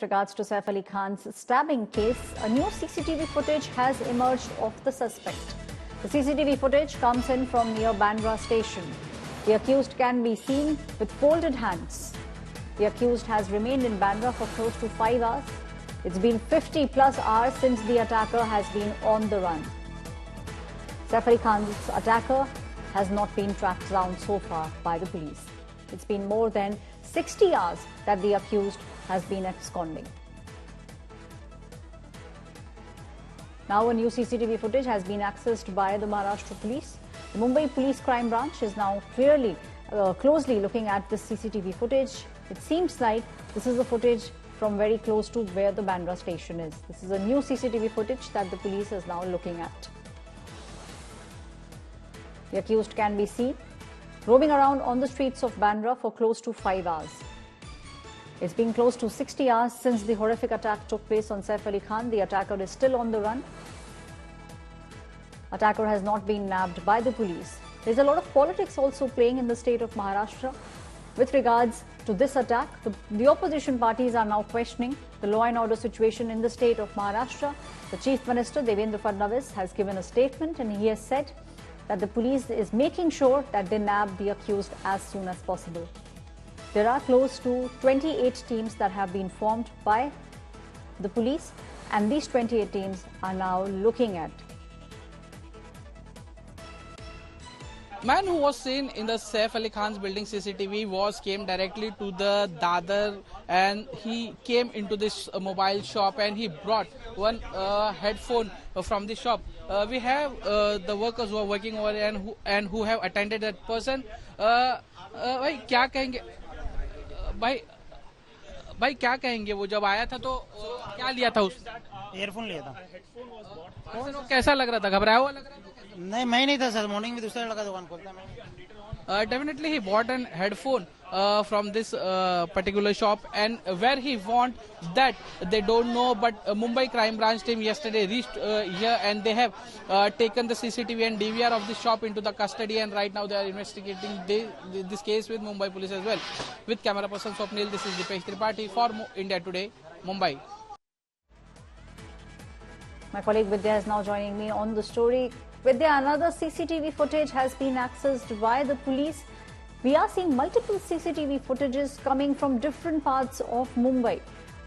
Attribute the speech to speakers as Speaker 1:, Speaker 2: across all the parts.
Speaker 1: Regards to Saif Ali Khan's stabbing case, a new CCTV footage has emerged of the suspect. The CCTV footage comes in from near Bandra station. The accused can be seen with folded hands. The accused has remained in Bandra for close to 5 hours. It's been 50 plus hours since the attacker has been on the run. Saif Ali Khan's attacker has not been tracked down so far by the police. It's been more than 60 hours that the accused has been absconding. Now a new CCTV footage has been accessed by the Maharashtra police. The Mumbai Police Crime Branch is now closely looking at this CCTV footage. It seems like this is the footage from very close to where the Bandra station is. This is a new CCTV footage that the police is now looking at. The accused can be seen roaming around on the streets of Bandra for close to 5 hours. It's been close to 60 hours since the horrific attack took place on Saif Ali Khan. The attacker is still on the run. Attacker has not been nabbed by the police. There's a lot of politics also playing in the state of Maharashtra. With regards to this attack, the opposition parties are now questioning the law and order situation in the state of Maharashtra. The Chief Minister Devendra Fadnavis has given a statement and he has said that the police is making sure that they nab the accused as soon as possible. There are close to 28 teams that have been formed by the police, and these 28 teams are now looking at.
Speaker 2: Man who was seen in the Saif Ali Khan's building CCTV came directly to the Dadar, and he came into this mobile shop and he brought one headphone from the shop. We have the workers who are working over there and who have attended that person. भाई क्या कहेंगे भाई क्या कहेंगे वो जब आया था तो क्या लिया था उसने?
Speaker 3: ईयरफोन लिया था।
Speaker 2: कैसा लग रहा था? घबराया हुआ लग रहा था?
Speaker 3: नहीं, मैं नहीं था सर। मॉर्निंग में दूसरा लड़का दुकान खोलता है।
Speaker 2: Definitely he bought an headphone from this particular shop, and where he want that they don't know, but Mumbai Crime Branch team yesterday reached here and they have taken the CCTV and DVR of the shop into the custody, and right now they are investigating this case with Mumbai police as well. With camera person Swapnil, this is Dipesh Tripathi for India Today, Mumbai.
Speaker 1: My colleague Vidya is now joining me on the story. Vidya, another CCTV footage has been accessed by the police. We are seeing multiple CCTV footages coming from different parts of Mumbai.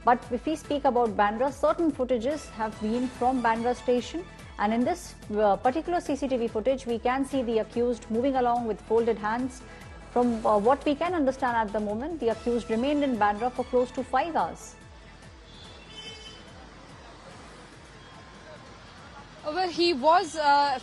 Speaker 1: But if we speak about Bandra, certain footages have been from Bandra station. And in this particular CCTV footage, we can see the accused moving along with folded hands. From what we can understand at the moment, the accused remained in Bandra for close to 5 hours.
Speaker 4: Well, he was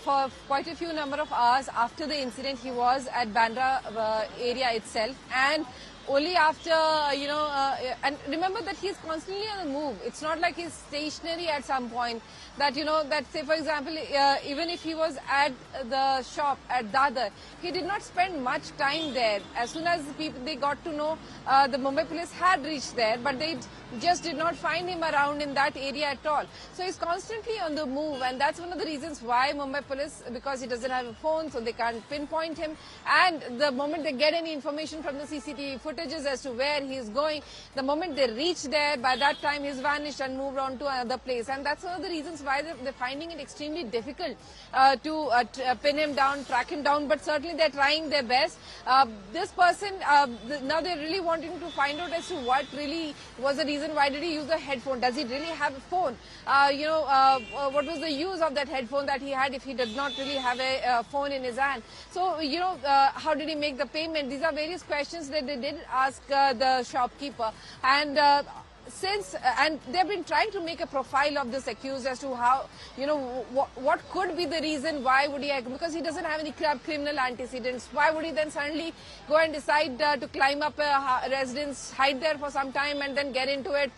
Speaker 4: for quite a few number of hours after the incident. He was at Bandra area itself, and only after, and remember that he's constantly on the move. It's not like he's stationary at some point. That, that say for example, even if he was at the shop at Dadar, he did not spend much time there. As soon as they got to know, the Mumbai police had reached there, but they just did not find him around in that area at all. So he's constantly on the move, and that's one of the reasons why Mumbai police, because he doesn't have a phone, so they can't pinpoint him. And the moment they get any information from the CCTV footages as to where he is going, the moment they reach there, by that time he's vanished and moved on to another place. And that's one of the reasons why they're finding it extremely difficult to pin him down, track him down, but certainly they're trying their best. This person, now they're really wanting to find out as to what really was the reason. Why did he use the headphone? Does he really have a phone? What was the use of that headphone that he had if he did not really have a phone in his hand? So, how did he make the payment? These are various questions that they did ask the shopkeeper. And and they've been trying to make a profile of this accused as to how, what could be the reason, why would he, because he doesn't have any criminal antecedents, why would he then suddenly go and decide to climb up a residence, hide there for some time and then get into it,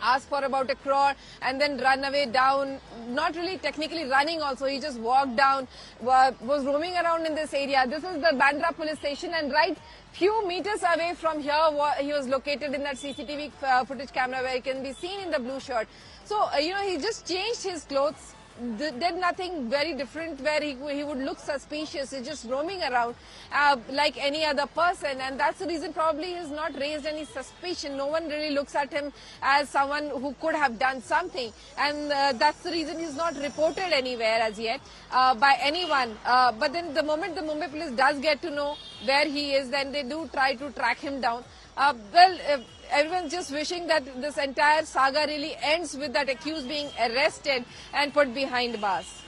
Speaker 4: ask for about 1 crore and then run away down, not really technically running also, he just walked down, was roaming around in this area. This is the Bandra police station, and right few meters away from here he was located in that CCTV footage camera where he can be seen in the blue shirt. So, he just changed his clothes, did nothing very different where he would look suspicious. He's just roaming around like any other person, and that's the reason probably he's not raised any suspicion. No one really looks at him as someone who could have done something, and that's the reason he's not reported anywhere as yet by anyone. But then the moment the Mumbai police does get to know where he is, then they do try to track him down. Everyone's just wishing that this entire saga really ends with that accused being arrested and put behind bars.